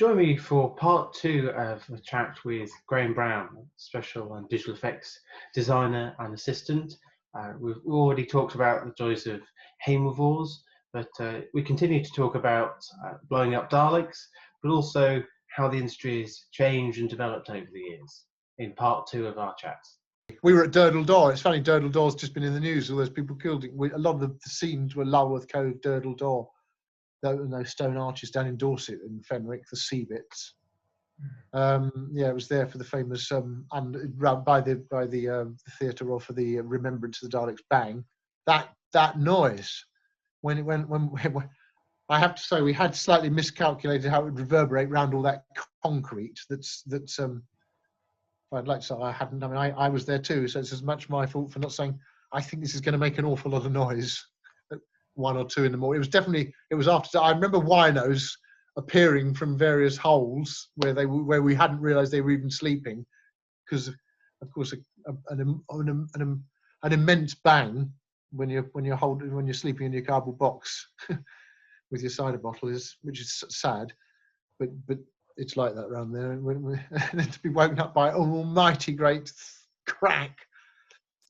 join me for part two of a chat with Graham Brown, special and visual effects designer and assistant. We've already talked about the joys of Heimwars, but we continue to talk about blowing up Daleks, but also how the industry has changed and developed over the years in part two of our chat. We were at Durdle Door. It's funny, Durdle Door's just been in the news. All those people killed. A lot of the scenes were Lulworth Cove, Durdle Door. Those stone arches down in Dorset and Fenwick, the sea bits. Yeah, it was there for the famous by the theatre or for the Remembrance of the Daleks bang. That noise when I have to say we had slightly miscalculated how it would reverberate around all that concrete. That's I'd like to say I hadn't. I mean, I was there too, so it's as much my fault for not saying I think this is going to make an awful lot of noise. 1 or 2 in the morning. It was after. I remember winos appearing from various holes where we hadn't realised they were even sleeping, because of course an immense bang when you're sleeping in your cardboard box with your cider bottle which is sad, but it's like that around there, and then to be woken up by an almighty great crack.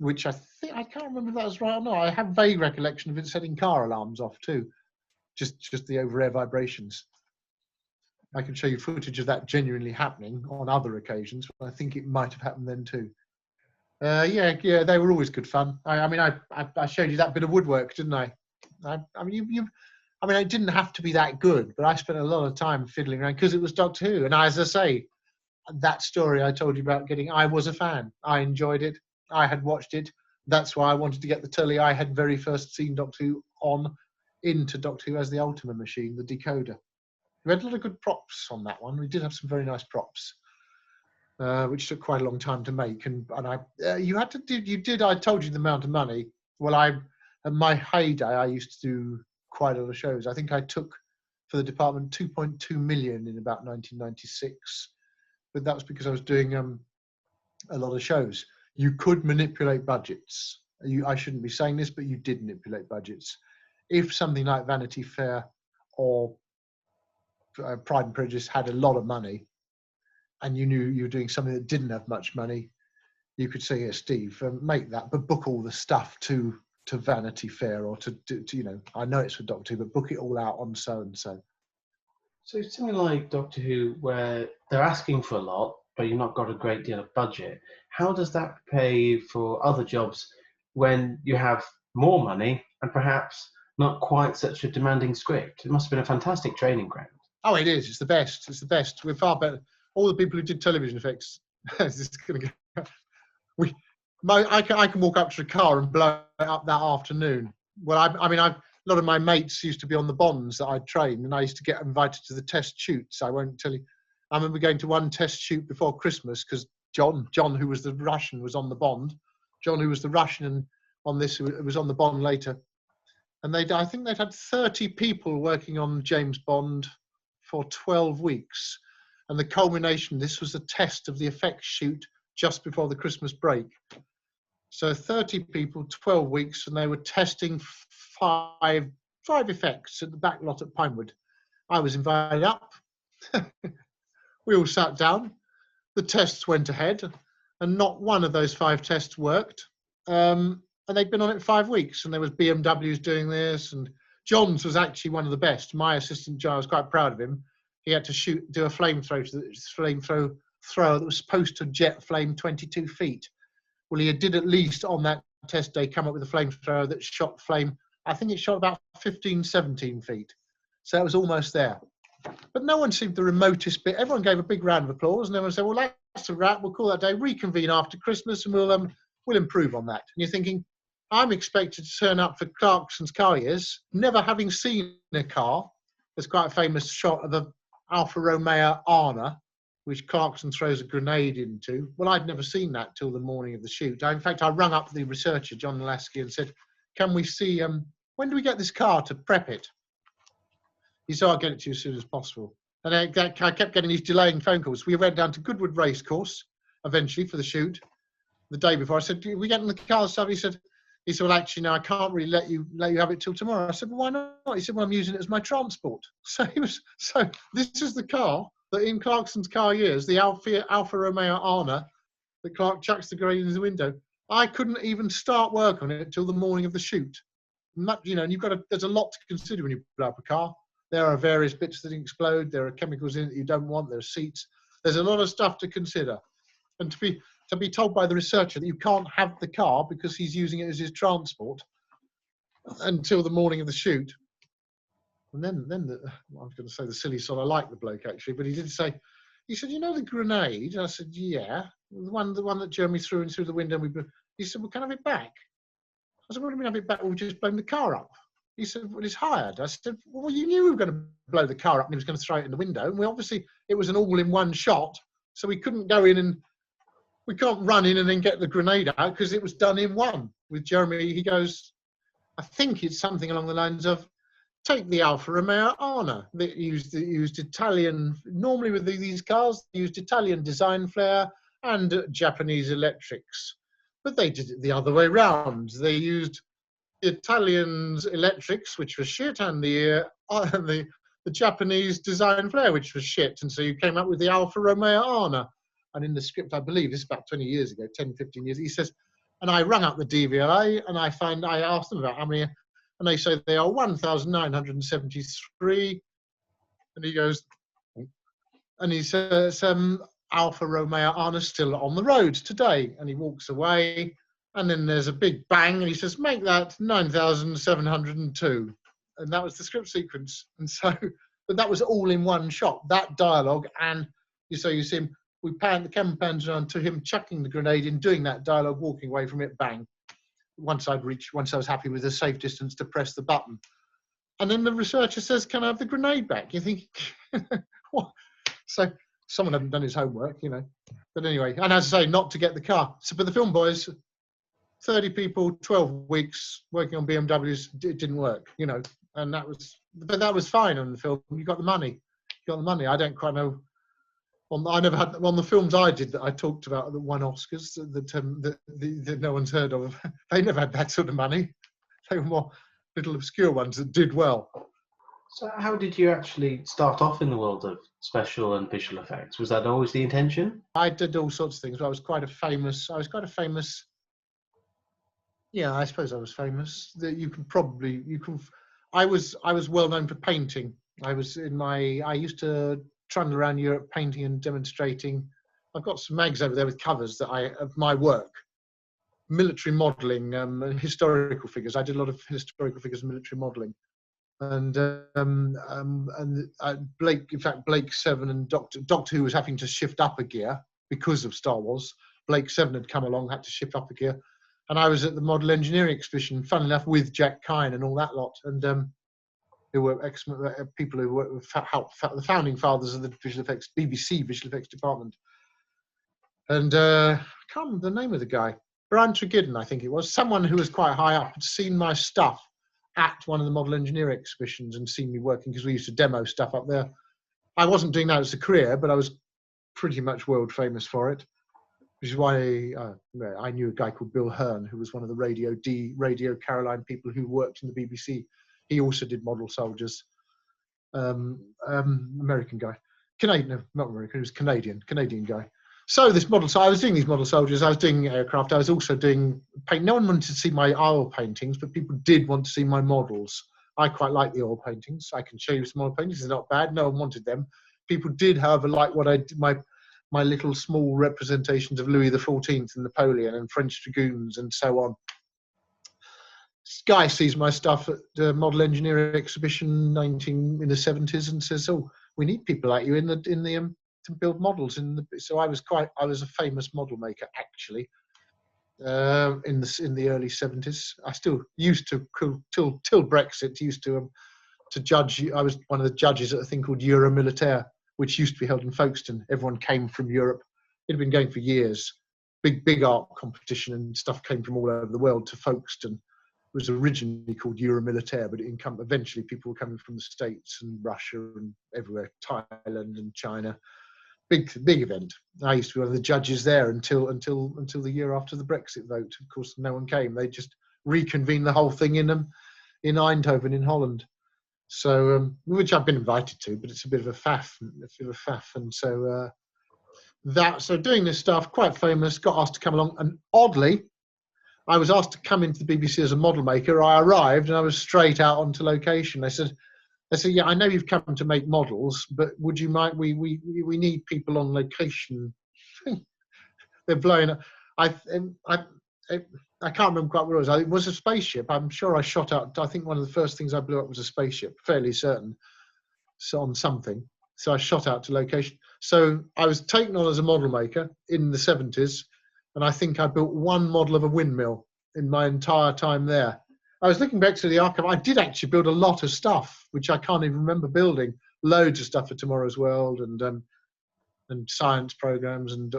Which I can't remember if that was right or not. I have vague recollection of it setting car alarms off too, just the over-air vibrations. I can show you footage of that genuinely happening on other occasions, but I think it might have happened then too. Yeah, they were always good fun. I showed you that bit of woodwork, didn't I? I mean, it didn't have to be that good, but I spent a lot of time fiddling around because it was Doctor Who, and as I say, that story I told you about I was a fan. I enjoyed it. I had watched it. That's why I wanted to get the telly I had very first seen Doctor Who into Doctor Who as the Ultima machine, the decoder. We had a lot of good props on that one. We did have some very nice props, which took quite a long time to make. And I told you the amount of money. Well, at my heyday, I used to do quite a lot of shows. I think I took for the department 2.2 million in about 1996, but that was because I was doing a lot of shows. You could manipulate budgets. I shouldn't be saying this, but you did manipulate budgets. If something like Vanity Fair or Pride and Prejudice had a lot of money, and you knew you were doing something that didn't have much money, you could say, "Yeah, Steve, make that, but book all the stuff to Vanity Fair or to I know it's for Doctor Who, but book it all out on so and so." So something like Doctor Who, where they're asking for a lot, but you've not got a great deal of budget. How does that prepare you for other jobs when you have more money and perhaps not quite such a demanding script? It must have been a fantastic training ground. Oh, it is. It's the best. It's the best. We're far better. All the people who did television effects. I can walk up to a car and blow it up that afternoon. Well, a lot of my mates used to be on the Bonds that I'd trained, and I used to get invited to the test shoots. I won't tell you. I remember going to one test shoot before Christmas because John, who was the Russian, was on the Bond. John, who was the Russian on this, was on the Bond later. And I think they'd had 30 people working on James Bond for 12 weeks. And the culmination, this was a test of the effects shoot just before the Christmas break. So 30 people, 12 weeks, and they were testing five effects at the back lot at Pinewood. I was invited up. We all sat down. The tests went ahead, and not one of those 5 tests worked. And they'd been on it 5 weeks, and there was BMWs doing this, and John's was actually one of the best. My assistant John, I was quite proud of him. He had to do a flamethrower that was supposed to jet flame 22 feet. Well, he did at least on that test day come up with a flamethrower that shot flame. I think it shot about 15, 17 feet. So it was almost there. But no one seemed the remotest bit. Everyone gave a big round of applause, and everyone said, "Well, that's a wrap. We'll call that day. Reconvene after Christmas, and we'll improve on that." And you're thinking, I'm expected to turn up for Clarkson's car years, never having seen a car. There's quite a famous shot of an Alfa Romeo Arna, which Clarkson throws a grenade into. Well, I'd never seen that till the morning of the shoot. In fact, I rung up the researcher, John Lasky, and said, "Can we see, when do we get this car to prep it?" He said, "I'll get it to you as soon as possible." And I kept getting these delaying phone calls. We went down to Goodwood Racecourse eventually for the shoot. The day before, I said, "We get in the car stuff?" He said, "Well, actually, no, I can't really let you have it till tomorrow." I said, "Well, why not?" He said, "Well, I'm using it as my transport." So this is the car that in Clarkson's car years, the Alfa Romeo Arna, that Clark chucks the grenade in the window, I couldn't even start work on it until the morning of the shoot. You know, and there's a lot to consider when you blow up a car. There are various bits that explode. There are chemicals in it that you don't want. There are seats. There's a lot of stuff to consider. And to be told by the researcher that you can't have the car because he's using it as his transport until the morning of the shoot. And then I was going to say the silly sod. I like the bloke actually, but he did say, he said, you know the grenade? I said, yeah, the one that Jeremy threw in through the window. He said, well, can I have it back? I said, what do you mean have it back? Well, we just blown the car up. He said, well, it's hired. I said, well, you knew we were going to blow the car up and he was going to throw it in the window. And it was an all-in-one shot, so we couldn't go in and we can't run in and then get the grenade out because it was done in one. With Jeremy, he goes, I think it's something along the lines of, take the Alfa Romeo Arna. They used Italian, normally with these cars, they used Italian design flair and Japanese electrics. But they did it the other way round. They used Italians electrics, which was shit, and the Japanese design flair, which was shit. And so you came up with the Alfa Romeo Arna. And in the script, I believe, this is about 20 years ago, 10, 15 years, he says, and I rang up the DVLA and I asked them about how many, and they say they are 1,973. And he goes, and he says, Alfa Romeo Arna still on the road today. And he walks away, and then there's a big bang, and he says, make that 9,702. And that was the script sequence. And so, but that was all in one shot, that dialogue. And you see him, the camera pans around to him chucking the grenade in, doing that dialogue, walking away from it, bang. Once I was happy with the safe distance to press the button. And then the researcher says, can I have the grenade back? You think, what? So someone hadn't done his homework, you know. But anyway, and as I say, not to get the car. So, but the film boys, 30 people, 12 weeks working on BMWs, it didn't work, you know. And that was fine on the film. You got the money. I don't quite know. I never had on the films I did that I talked about that won Oscars that no one's heard of. They never had that sort of money. They were more little obscure ones that did well. So how did you actually start off in the world of special and visual effects? Was that always the intention? I did all sorts of things. I was quite a famous. Yeah, I suppose I was famous. That I was well known for painting. I used to trundle around Europe painting and demonstrating. I've got some mags over there with covers of my work, military modelling, historical figures. I did a lot of historical figures and military modelling, and Blake 7 and Doctor Who was having to shift up a gear because of Star Wars. Blake 7 had come along, had to shift up a gear, and I was at the model engineering exhibition, fun enough, with Jack Kine and all that lot, and who were excellent people who were the founding fathers of the visual effects, BBC visual effects department. And I can't remember the name of the guy. Brian Tregiddon, I think it was. Someone who was quite high up had seen my stuff at one of the model engineering exhibitions and seen me working, because we used to demo stuff up there. I wasn't doing that as a career, but I was pretty much world famous for it, which is why I knew a guy called Bill Hearn, who was one of the Radio Caroline people who worked in the BBC. He also did model soldiers. American guy. Canadian, no, not American, he was Canadian guy. So I was doing these model soldiers, I was doing aircraft, I was also doing paint. No one wanted to see my oil paintings, but people did want to see my models. I quite like the oil paintings. I can show you some oil paintings, they're not bad, no one wanted them. People did, however, like what I did, my little small representations of Louis XIV and Napoleon and French dragoons and so on. This guy sees my stuff at the model engineering exhibition in the 70s and says, "Oh, we need people like you to build models." So I was a famous model maker actually in the early 70s. I still used to till Brexit used to judge. I was one of the judges at a thing called Euromilitaire, which used to be held in Folkestone. Everyone came from Europe. It had been going for years. Big art competition and stuff came from all over the world to Folkestone. It was originally called Euromilitaire, but eventually people were coming from the States and Russia and everywhere, Thailand and China. Big event. I used to be one of the judges there until the year after the Brexit vote. Of course, no one came. They just reconvened the whole thing in Eindhoven in Holland. So, which I've been invited to, but it's a bit of a faff, and so so doing this stuff, quite famous, got asked to come along, and oddly, I was asked to come into the BBC as a model maker. I arrived and I was straight out onto location. They said, yeah, I know you've come to make models, but would you mind? We need people on location. They're blowing up. I can't remember quite what it was. It was a spaceship. I'm sure I shot out. I think one of the first things I blew up was a spaceship, fairly certain. So on something. So I shot out to location. So I was taken on as a model maker in the 70s, and I think I built one model of a windmill in my entire time there. I was looking back to the archive. I did actually build a lot of stuff, which I can't even remember building. Loads of stuff for Tomorrow's World and science programs, then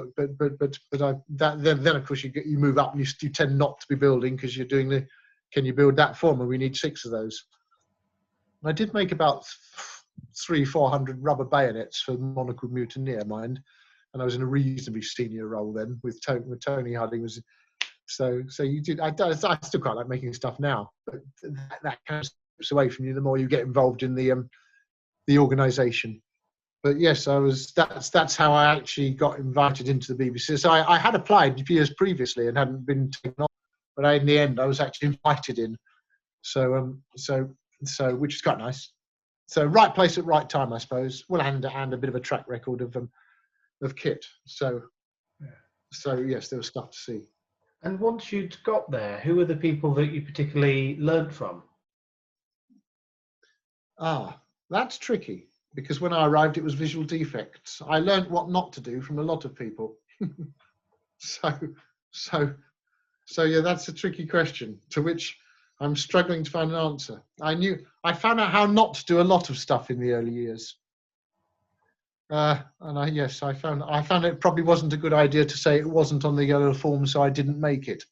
of course you move up and you tend not to be building because you're doing the. Can you build that for me? We need 6 of those. I did make about 300-400 rubber bayonets for Monocled Mutineer, mind, and I was in a reasonably senior role then with Tony Harding was. So you did. I still quite like making stuff now, but that kind of slips away from you the more you get involved in the organisation. But yes, I was. That's how I actually got invited into the BBC. So I had applied years previously and hadn't been taken on, but in the end I was actually invited in. So which is quite nice. So right place at right time, I suppose. Well, and a bit of a track record of kit. So yes, there was stuff to see. And once you'd got there, who were the people that you particularly learnt from? That's tricky. Because when I arrived, it was visual defects. I learned what not to do from a lot of people. So yeah, that's a tricky question to which I'm struggling to find an answer. I found out how not to do a lot of stuff in the early years. I found it probably wasn't a good idea to say it wasn't on the yellow form, so I didn't make it.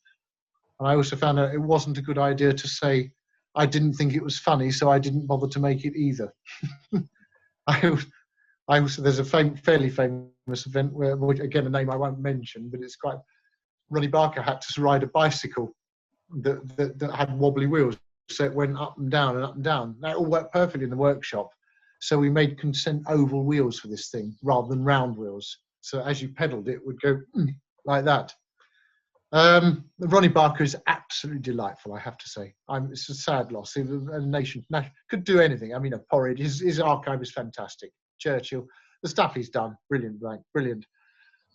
And I also found out it wasn't a good idea to say I didn't think it was funny, so I didn't bother to make it either. There's a fairly famous event where, again, a name I won't mention, but it's quite. Ronnie Barker had to ride a bicycle that had wobbly wheels, so it went up and down and up and down. That all worked perfectly in the workshop. So we made consent oval wheels for this thing rather than round wheels. So as you pedalled, it would go like that. Ronnie Barker is absolutely delightful, I have to say. It's a sad loss. A nation could do anything. I mean, a Porridge. His archive is fantastic. Churchill, the stuff he's done, brilliant, right? Brilliant.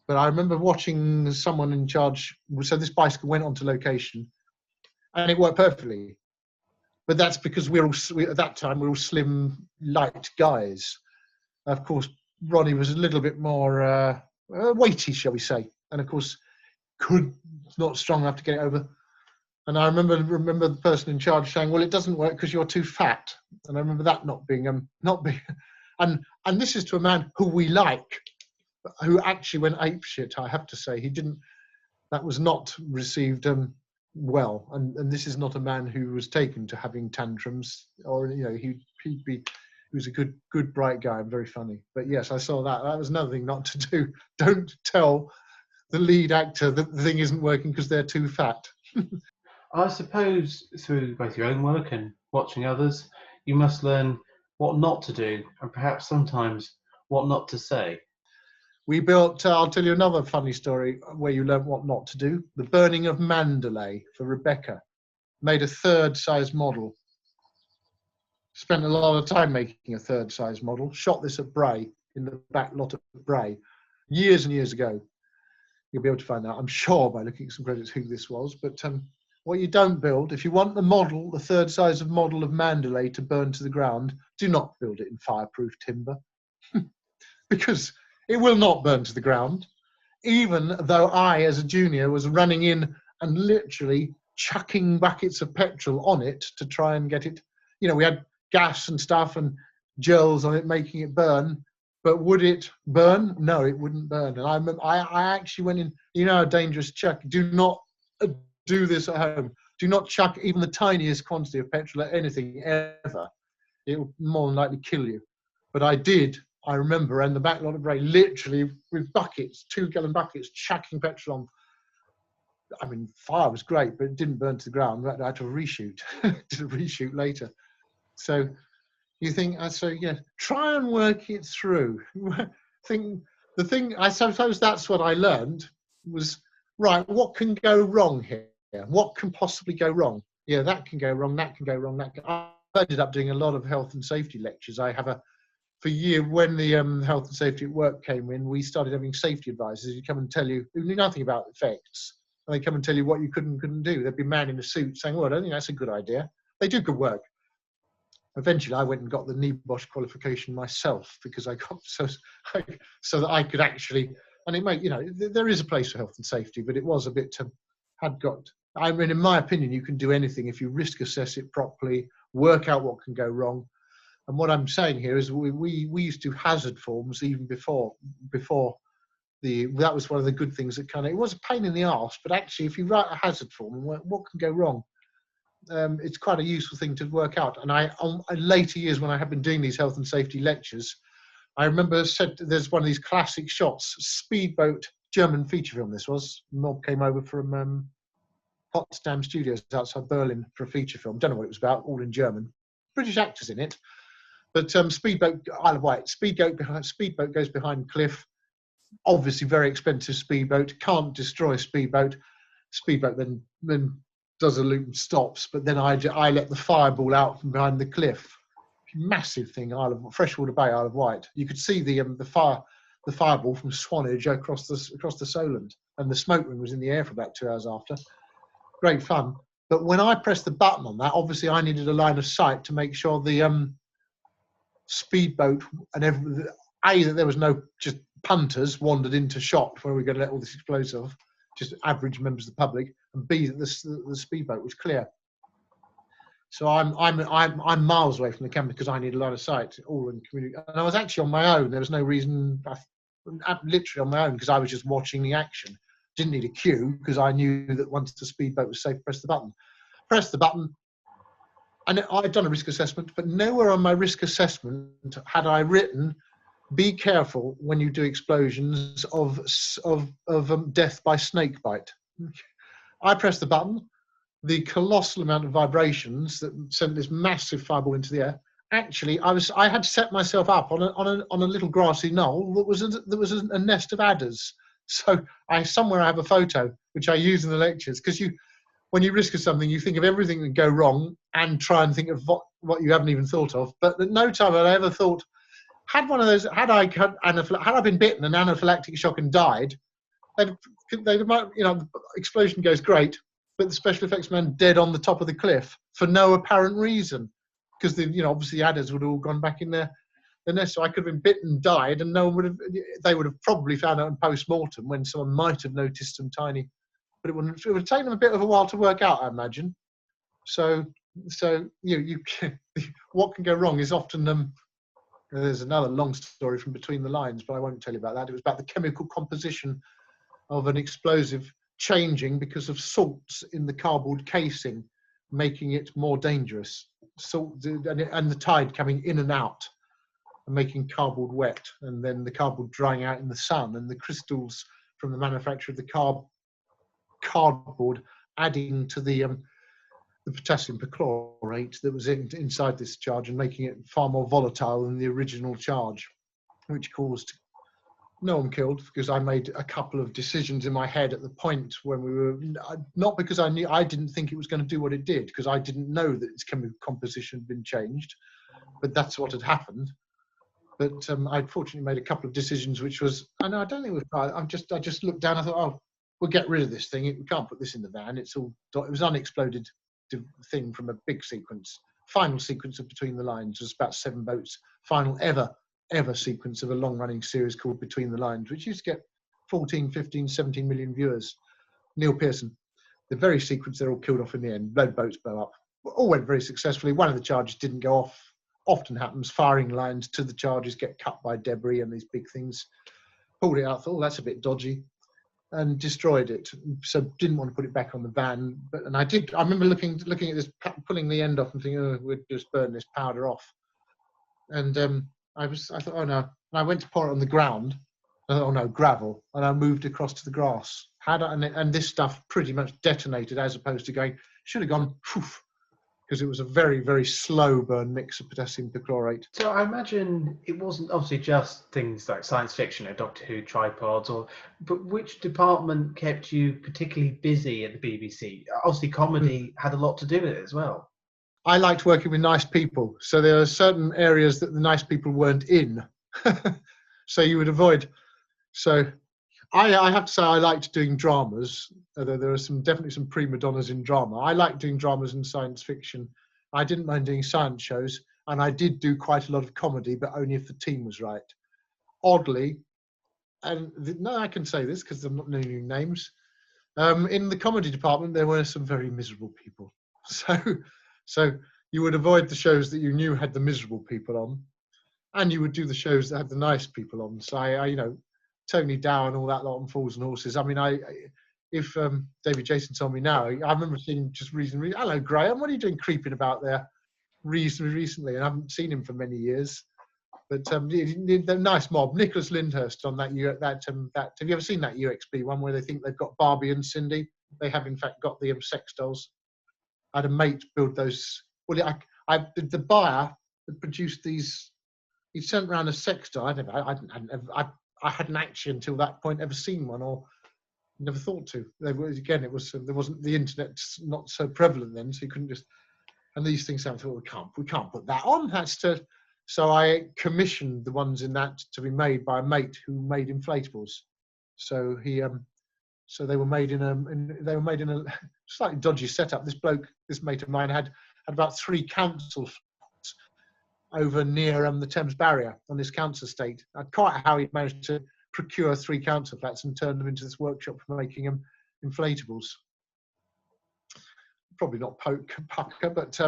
But I remember watching someone in charge. So this bicycle went onto location, and it worked perfectly. But that's because at that time we were all slim, light guys. Of course, Ronnie was a little bit more weighty, shall we say, and of course. Not strong enough to get it over. And I remember the person in charge saying, well, it doesn't work because you're too fat. And I remember that not being and this is to a man who we like, who actually went apeshit, I have to say. That was not received well. And this is not a man who was taken to having tantrums, or, he was a good bright guy and very funny. But yes, I saw that. That was another thing not to do. Don't tell the lead actor that the thing isn't working because they're too fat. I suppose through both your own work and watching others, you must learn what not to do and perhaps sometimes what not to say. We built, I'll tell you another funny story where you learn what not to do. The burning of Mandalay for Rebecca. Made a third size model. Spent a lot of time making a third size model. Shot this at Bray, in the back lot at Bray, years and years ago. You'll be able to find out, I'm sure, by looking at some credits who this was. But what you don't build, if you want the third size of model of Mandalay to burn to the ground, do not build it in fireproof timber. Because it will not burn to the ground. Even though I, as a junior, was running in and literally chucking buckets of petrol on it to try and get it. We had gas and stuff and gels on it, making it burn. But would it burn? No, it wouldn't burn. And I actually went in, how dangerous chuck. Do not do this at home. Do not chuck even the tiniest quantity of petrol at anything ever. It will more than likely kill you. But I did, I remember, and the back lot of Bray, literally with buckets, 2-gallon buckets, chucking petrol on. I mean, fire was great, but it didn't burn to the ground. I had to reshoot. Did a reshoot later. So You think, so yeah, try and work it through. I suppose that's what I learned was, right, what can go wrong here? What can possibly go wrong? Yeah, that can go wrong, that can go wrong, I ended up doing a lot of health and safety lectures. I have for a year, when the health and safety at work came in, we started having safety advisors who come and tell you, who knew nothing about effects, and they come and tell you what you couldn't do. There'd be a man in a suit saying, well, I don't think that's a good idea. They do good work. Eventually, I went and got the NEBOSH qualification myself because I got so that I could actually, and it made, there is a place for health and safety, but it was a bit I mean, in my opinion, you can do anything if you risk assess it properly, work out what can go wrong. And what I'm saying here is we used to do hazard forms even before that was one of the good things that it was a pain in the arse, but actually if you write a hazard form, what can go wrong? It's quite a useful thing to work out. And in later years, when I have been doing these health and safety lectures, I remember there's one of these classic shots, speedboat, German feature film this was. Mob came over from Potsdam Studios outside Berlin for a feature film. Don't know what it was about, all in German. British actors in it. But speedboat, Isle of Wight, speedboat goes behind cliff. Obviously very expensive speedboat, can't destroy speedboat. Speedboat then does a loop and stops, but then I let the fireball out from behind the cliff. Massive thing, Freshwater Bay, Isle of Wight. You could see the fireball from Swanage across the Solent, and the smoke ring was in the air for about 2 hours after. Great fun. But when I pressed the button on that, obviously I needed a line of sight to make sure the speedboat and that there was no just punters wandered into shot where we were going to let all this explosive, just average members of the public, and B, that the speedboat was clear. So I'm miles away from the camera because I need a line of sight, all in community. And I was actually on my own. There was no reason, literally on my own, because I was just watching the action. Didn't need a cue because I knew that once the speedboat was safe, press the button. Press the button. And I'd done a risk assessment, but nowhere on my risk assessment had I written, be careful when you do explosions of death by snake bite. I pressed the button. The colossal amount of vibrations that sent this massive fireball into the air. Actually, I had set myself up on a little grassy knoll that was a nest of adders. So somewhere I have a photo which I use in the lectures, because when you risk something, you think of everything that can go wrong and try and think of what you haven't even thought of. But at no time had I ever thought, had I been bitten an anaphylactic shock and died, they might, explosion goes great, but the special effects man dead on the top of the cliff for no apparent reason, because obviously the adders would have all gone back in their nest. So I could have been bitten and died, and no one they would have probably found out in post-mortem when someone might have noticed some tiny, but it would have taken them a bit of a while to work out, I imagine. So you what can go wrong is often there's another long story from between the lines, but I won't tell you about that. It was about the chemical composition of an explosive changing because of salts in the cardboard casing, making it more dangerous. Salt and the tide coming in and out and making cardboard wet, and then the cardboard drying out in the sun, and the crystals from the manufacture of the cardboard adding to the potassium perchlorate that was inside this charge and making it far more volatile than the original charge, which caused no one killed, because I made a couple of decisions in my head at the point when we were, not because I didn't think it was going to do what it did, because I didn't know that its chemical composition had been changed, but that's what had happened. But I'd fortunately made a couple of decisions, which was, I don't think it was, I just looked down, I thought, oh, we'll get rid of this thing. We can't put this in the van. It was unexploded thing from a big sequence. Final sequence of Between the Lines was about 7 boats. Final ever sequence of a long-running series called Between the Lines, which used to get 14, 15, 17 million viewers. Neil Pearson. The very sequence, they're all killed off in the end. Boats blow up. All went very successfully. One of the charges didn't go off. Often happens. Firing lines to the charges get cut by debris and these big things. Pulled it out, thought, oh, that's a bit dodgy, and destroyed it. So didn't want to put it back on the van. And I did. I remember looking at this, pulling the end off and thinking, oh, we'd just burn this powder off. And I thought, oh no. And I went to pour it on the ground. I thought, oh no, gravel. And I moved across to the grass. And this stuff pretty much detonated, as opposed to should have gone, poof, because it was a very, very slow burn mix of potassium perchlorate. So I imagine it wasn't obviously just things like science fiction, Doctor Who, tripods, but which department kept you particularly busy at the BBC? Obviously, comedy had a lot to do with it as well. I liked working with nice people, so there are certain areas that the nice people weren't in, so you would avoid. So I have to say I liked doing dramas, although there are definitely some prima donnas in drama. I liked doing dramas and science fiction. I didn't mind doing science shows, and I did do quite a lot of comedy, but only if the team was right. Oddly, and no, I can say this because I'm not naming names. In the comedy department, there were some very miserable people. So you would avoid the shows that you knew had the miserable people on, and you would do the shows that had the nice people on. So I Tony Dow and all that lot on Fools and Horses. I mean, if David Jason told me now, I remember seeing him just recently. Hello, Graham. What are you doing creeping about there? Reasonably recently, and I haven't seen him for many years. But the nice mob. Nicholas Lyndhurst on that. Have you ever seen that UXB one where they think they've got Barbie and Cindy? They have in fact got the sex dolls. I had a mate build those. Well, the buyer that produced these. He sent around a sex doll. I hadn't actually until that point ever seen one or never thought to. There wasn't the internet's not so prevalent then, so you couldn't just. And these things I thought we can't put that on. So I commissioned the ones in that to be made by a mate who made inflatables. So they were made in a slightly dodgy setup. This mate of mine had about 3 council flats over near the Thames Barrier on his council estate. Quite how he managed to procure 3 council flats and turn them into this workshop for making them inflatables. Probably not pucker, but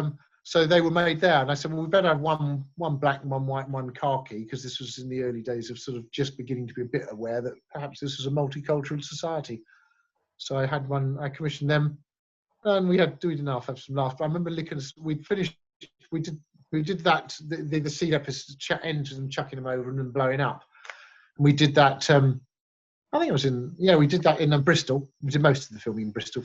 so they were made there. And I said, well, we better have one black and one white and one khaki, because this was in the early days of sort of just beginning to be a bit aware that perhaps this was a multicultural society. So I commissioned them, and we did enough, have some laughs. But I remember we did that, the seed episode ends and chucking them over and then blowing up. And we did that, I think it was we did that in Bristol. We did most of the filming in Bristol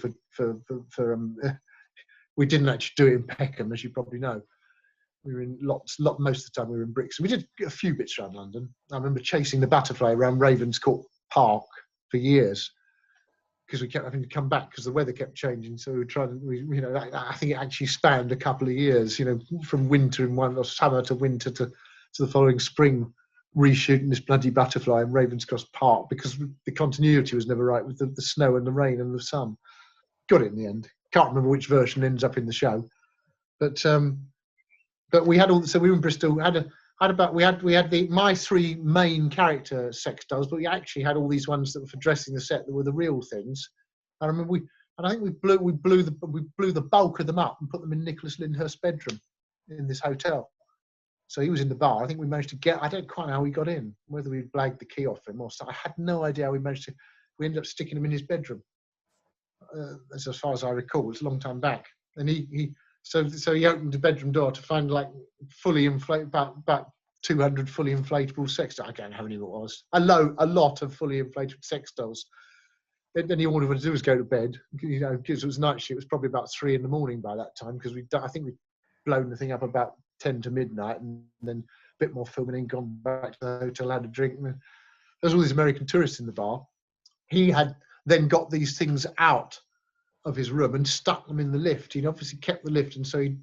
we didn't actually do it in Peckham, as you probably know. We were in most of the time we were in Brixton. We did a few bits around London. I remember chasing the butterfly around Ravenscourt Park for years because we kept having to come back because the weather kept changing. So we were trying to, I think it actually spanned a couple of years, from winter in summer to winter to the following spring, reshooting this bloody butterfly in Ravenscourt Park because the continuity was never right with the snow and the rain and the sun. Got it in the end. Can't remember which version ends up in the show, but we had so we were in Bristol. We had my 3 main character sex dolls, but we actually had all these ones that were for dressing the set that were the real things. I remember I think we blew the bulk of them up and put them in Nicholas Lyndhurst's bedroom in this hotel. So he was in the bar. I think we managed to get. I don't quite know how we got in. Whether we blagged the key off him or so, I had no idea how we managed to. We ended up sticking him in his bedroom. As far as I recall, it's a long time back, and so he opened the bedroom door to find like fully inflated about 200 fully inflatable sex dolls. I don't know how many it was. A lot of fully inflated sex dolls. Then all we wanted to do was go to bed, because it was night shift. It was probably about 3 a.m. by that time, because I think we'd blown the thing up about 10 to midnight, and then a bit more filming, and gone back to the hotel, had a drink. And there's all these American tourists in the bar. He had then got these things out of his room and stuck them in the lift. He'd obviously kept the lift, and so he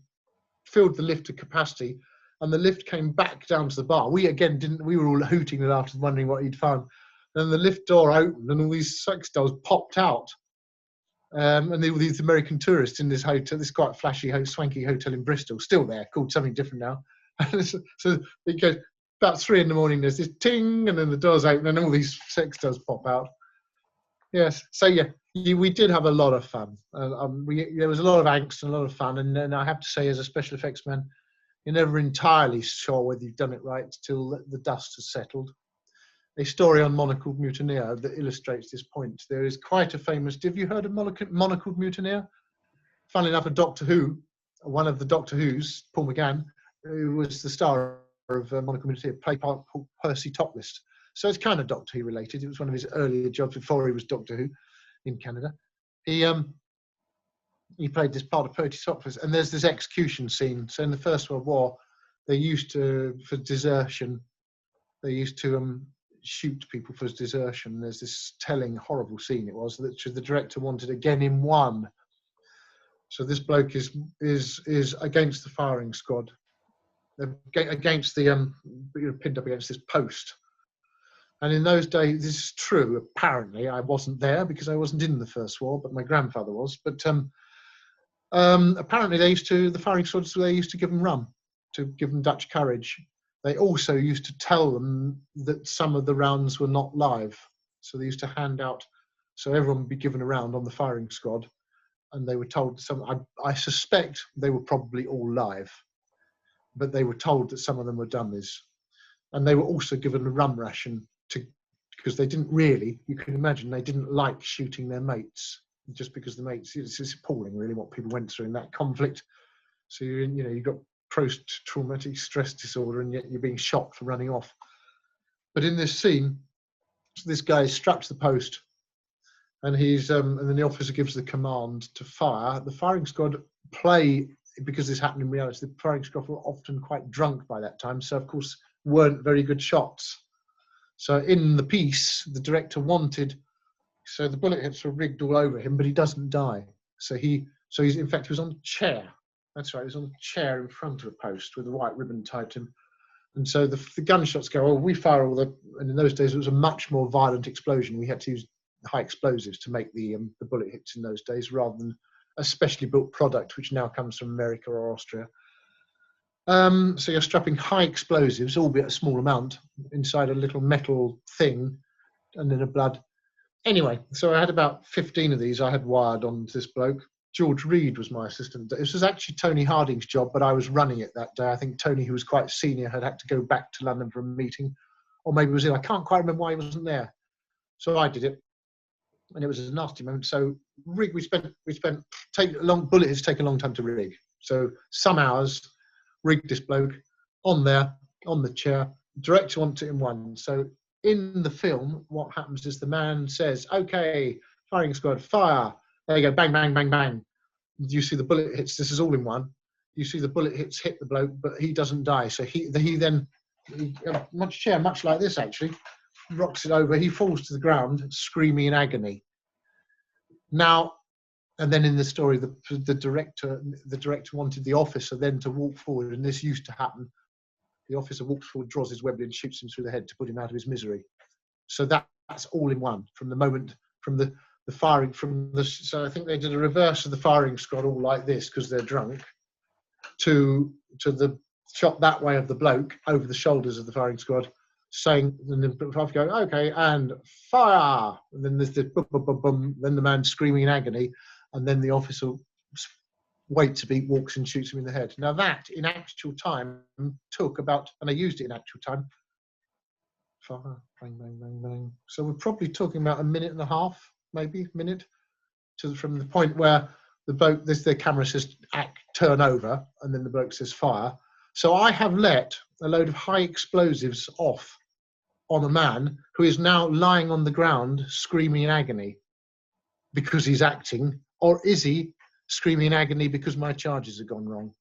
filled the lift to capacity, and the lift came back down to the bar. We again didn't. We were all hooting with laughter, wondering what he'd found. And the lift door opened, and all these sex dolls popped out. And they were these American tourists in this hotel, this quite flashy, swanky hotel in Bristol, still there, called something different now. So it goes about 3 a.m. There's this ting, and then the doors open, and all these sex dolls pop out. Yes, so we did have a lot of fun. There was a lot of angst and a lot of fun, and I have to say, as a special effects man, you're never entirely sure whether you've done it right till the dust has settled. A story on Monocled Mutineer that illustrates this point. There is quite a famous. Have you heard of Monocled Mutineer? Funnily enough, a Doctor Who, one of the Doctor Who's, Paul Mcgann, who was the star of Monocled Mutineer, played Percy Toplist. So it's kind of Doctor Who related. It was one of his earlier jobs before he was Doctor Who in Canada. he played this part of Percy's office, and there's this execution scene. So in the First World War, they used to, for desertion, they used to shoot people for desertion. There's this telling, horrible scene it was, that the director wanted again in one. So this bloke is against the firing squad, against the pinned up against this post. And in those days, this is true. Apparently, I wasn't there because I wasn't in the First War, but my grandfather was. But apparently, the firing squads, they used to give them rum, to give them Dutch courage. They also used to tell them that some of the rounds were not live. So they used to hand out, so everyone would be given a round on the firing squad, and they were told I suspect they were probably all live, but they were told that some of them were dummies. And they were also given a rum ration because they didn't really, you can imagine, they didn't like shooting their mates, just because the mates, it's appalling really what people went through in that conflict. So you've got post-traumatic stress disorder, and yet you're being shot for running off. But in this scene, this guy is strapped to the post, and and then the officer gives the command to fire. The firing squad because this happened in reality, the firing squad were often quite drunk by that time, so of course weren't very good shots. So in the piece, the director so the bullet hits were rigged all over him, but he doesn't die. So he's in fact, he was on a chair. That's right, he was on a chair in front of a post with a white ribbon tied to him. And so the gunshots go, we fire and in those days it was a much more violent explosion. We had to use high explosives to make the bullet hits in those days, rather than a specially built product, which now comes from America or Austria. So you're strapping high explosives, albeit a small amount, inside a little metal thing, and then a blood. Anyway, so I had about 15 of these I had wired on this bloke. George Reed was my assistant. This was actually Tony Harding's job, but I was running it that day. I think Tony, who was quite senior, had to go back to London for a meeting, or maybe he was ill. I can't quite remember why he wasn't there. So I did it, and it was a nasty moment. So bullet hits take a long time to rig. So some hours, rigged this bloke on the chair. Director wants it in one. So in the film, what happens is the man says, "Okay, firing squad, fire." There you go, bang, bang, bang, bang. You see the bullet hits. This is all in one. You see the bullet hits hit the bloke, but he doesn't die. So he then much like this actually, rocks it over. He falls to the ground, screaming in agony. Now, and then in the story, the director wanted the officer then to walk forward, and this used to happen. The officer walks forward, draws his weapon, and shoots him through the head to put him out of his misery. So that's all in one from the moment, from the firing, so I think they did a reverse of the firing squad, all like this because they're drunk, to the shot that way of the bloke over the shoulders of the firing squad, saying, and then go, okay, and fire, and then there's the boom, boom, boom, boom, then the man screaming in agony, and then the officer waits a beat, walks and shoots him in the head. Now that, in actual time, took about, and I used it in actual time, fire, bang, bang, bang, bang. So we're probably talking about a minute and a half, maybe a minute, from the point where the bloke, the camera says turn over, and then the bloke says fire. So I have let a load of high explosives off on a man who is now lying on the ground screaming in agony because he's acting, or is he screaming in agony because my charges have gone wrong?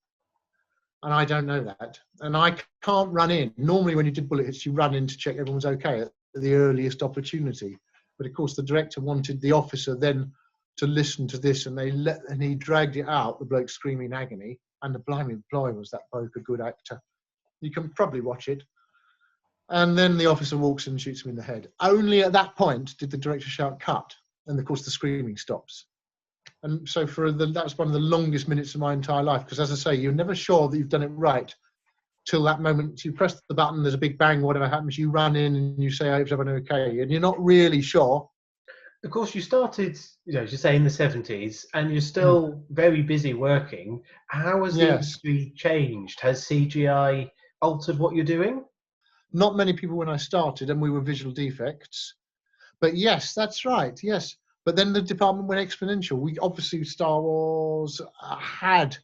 And I don't know that. And I can't run in. Normally when you did bullet hits, you run in to check everyone's okay at the earliest opportunity. But of course the director wanted the officer then to listen to this, and he dragged it out, the bloke screaming in agony, and the blimey was that bloke a good actor. You can probably watch it. And then the officer walks in and shoots him in the head. Only at that point did the director shout cut, and of course the screaming stops. And so that was one of the longest minutes of my entire life, because as I say, you're never sure that you've done it right till that moment. You press the button, there's a big bang, whatever happens, you run in and you say, I hope everyone's okay, and you're not really sure. Of course, you started, as you say, in the 70s, and you're still very busy working. How has the industry changed? Has CGI altered what you're doing? Not many people when I started, and we were visual defects. But yes, that's right, yes. But then the department went exponential. We obviously, Star Wars had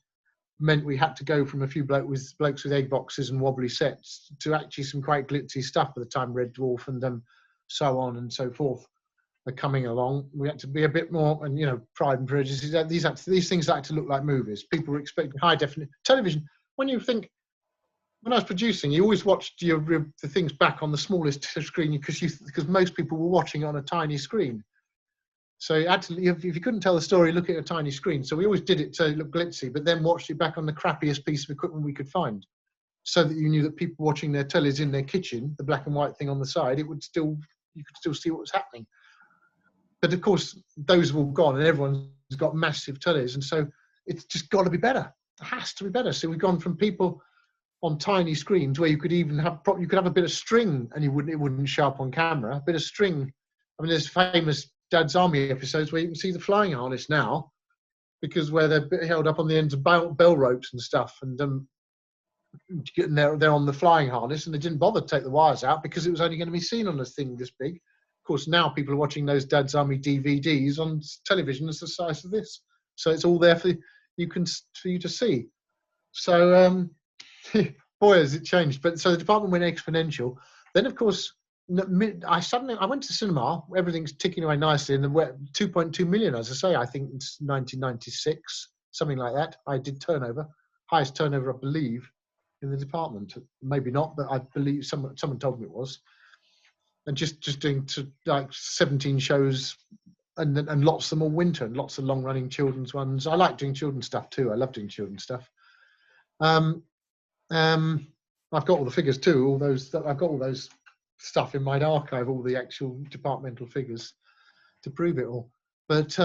meant we had to go from a few blokes with egg boxes and wobbly sets to actually some quite glitzy stuff at the time, Red Dwarf and so on and so forth. are coming along. We had to be a bit more, and Pride and Prejudice. These things had to look like movies. People were expecting high definition television. When I was producing, you always watched the things back on the smallest screen because most people were watching it on a tiny screen. So if you couldn't tell the story, look at a tiny screen. So we always did it so it looked glitzy, but then watched it back on the crappiest piece of equipment we could find, so that you knew that people watching their tellies in their kitchen, the black and white thing on the side, you could still see what was happening. But of course, those have all gone, and everyone's got massive tellies, and so it's just got to be better. It has to be better. So we've gone from people on tiny screens where you could even have a bit of string, and it wouldn't show up on camera. A bit of string. I mean, there's famous Dad's Army episodes where you can see the flying harness now, because where they're held up on the ends of bell ropes and stuff, and they're on the flying harness, and they didn't bother to take the wires out because it was only going to be seen on a thing this big. Of course, now people are watching those Dad's Army DVDs on television that's the size of this, so it's all there for you to see. So boy, has it changed. But so the department went exponential. Then, of course, I went to the cinema. Everything's ticking away nicely, and the 2.2 million, as I say, I think it's 1996, something like that. I did turnover, highest turnover, I believe, in the department. Maybe not, but I believe someone told me it was. And just doing like 17 shows, and lots of them all winter, and lots of long-running children's ones. I like doing children's stuff too. I love doing children's stuff. I've got all the figures too. I've got all those stuff in my archive, all the actual departmental figures to prove it all. But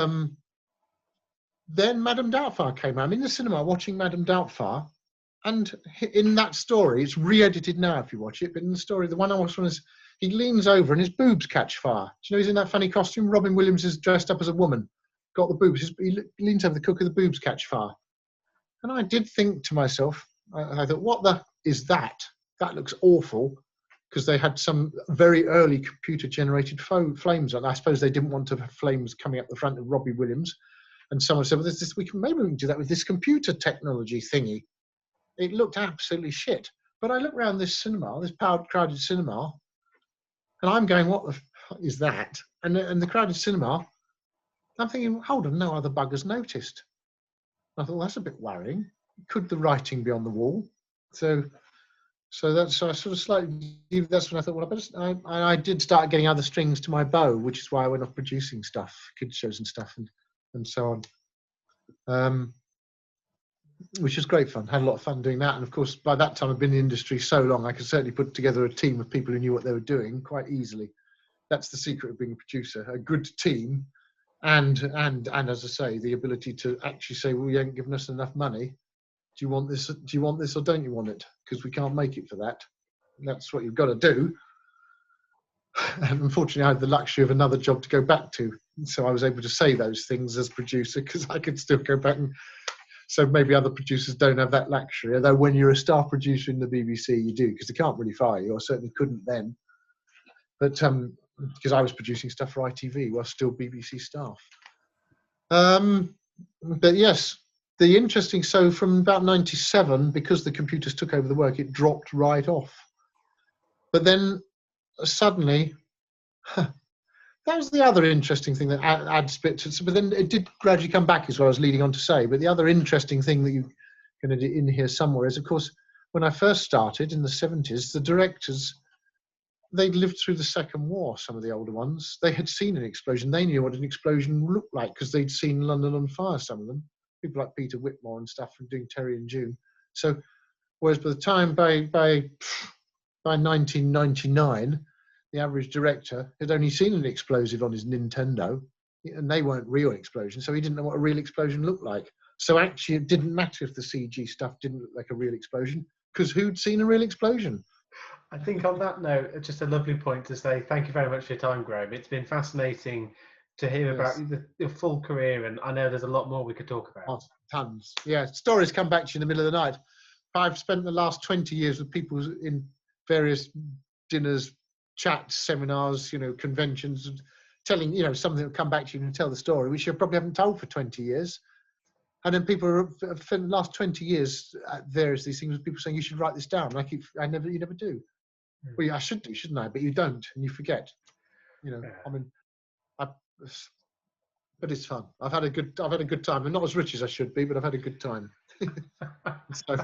then Madame Doubtfire came out. I'm in the cinema watching Madame Doubtfire, and in that story, it's re-edited now if you watch it. But in the story, the one I watched was he leans over and his boobs catch fire. Do you know he's in that funny costume? Robin Williams is dressed up as a woman, got the boobs. He leans over the cook, and the boobs catch fire. And I did think to myself, I thought, what the is that? That looks awful, because they had some very early computer-generated flames on. I suppose they didn't want to have flames coming up the front of Robbie Williams. And someone said, well, maybe we can do that with this computer technology thingy. It looked absolutely shit. But I looked around this cinema, this crowded cinema, and I'm going, what the fuck is that? And the crowded cinema, I'm thinking, hold on, no other buggers noticed. I thought, well, that's a bit worrying. Could the writing be on the wall? So I sort of slightly. That's when I thought, well, I did start getting other strings to my bow, which is why I went off producing stuff, kids shows and stuff, and so on. Which was great fun. Had a lot of fun doing that, and of course, by that time I'd been in the industry so long, I could certainly put together a team of people who knew what they were doing quite easily. That's the secret of being a producer: a good team. And as I say, the ability to actually say, well, you haven't given us enough money. Do you want this? Do you want this, or don't you want it? Because we can't make it for that. And that's what you've got to do. And unfortunately, I had the luxury of another job to go back to, so I was able to say those things as producer, because I could still go back. And so maybe other producers don't have that luxury. Although when you're a staff producer in the BBC, you do, because they can't really fire you, or certainly couldn't then. But because I was producing stuff for ITV while still BBC staff. But yes, the interesting, so from about 97, because the computers took over the work, it dropped right off. But then suddenly, that was the other interesting thing that adds bit to, but then it did gradually come back, is what I was leading on to say. But the other interesting thing that you're going to do in here somewhere is, of course, when I first started in the 70s, the directors, they'd lived through the Second War, some of the older ones. They had seen an explosion. They knew what an explosion looked like because they'd seen London on Fire, some of them. People like Peter Whitmore and stuff from doing Terry and June. So, whereas by the time, by 1999, the average director had only seen an explosive on his Nintendo, and they weren't real explosions, so he didn't know what a real explosion looked like. So actually, it didn't matter if the CG stuff didn't look like a real explosion, because who'd seen a real explosion? I think on that note, it's just a lovely point to say thank you very much for your time, Graham. It's been fascinating to hear about your full career, and I know there's a lot more we could talk about. Oh, tons. Yeah, stories come back to you in the middle of the night. I've spent the last 20 years with people in various dinners, chats, seminars, conventions, telling, something will come back to you and tell the story, which you probably haven't told for 20 years. And then people have spent the last 20 years at various these things with people saying, you should write this down. And you never do. Well, I should do, shouldn't I? But you don't, and you forget. I mean, But it's fun. I've had a good time. I'm not as rich as I should be, but I've had a good time. So.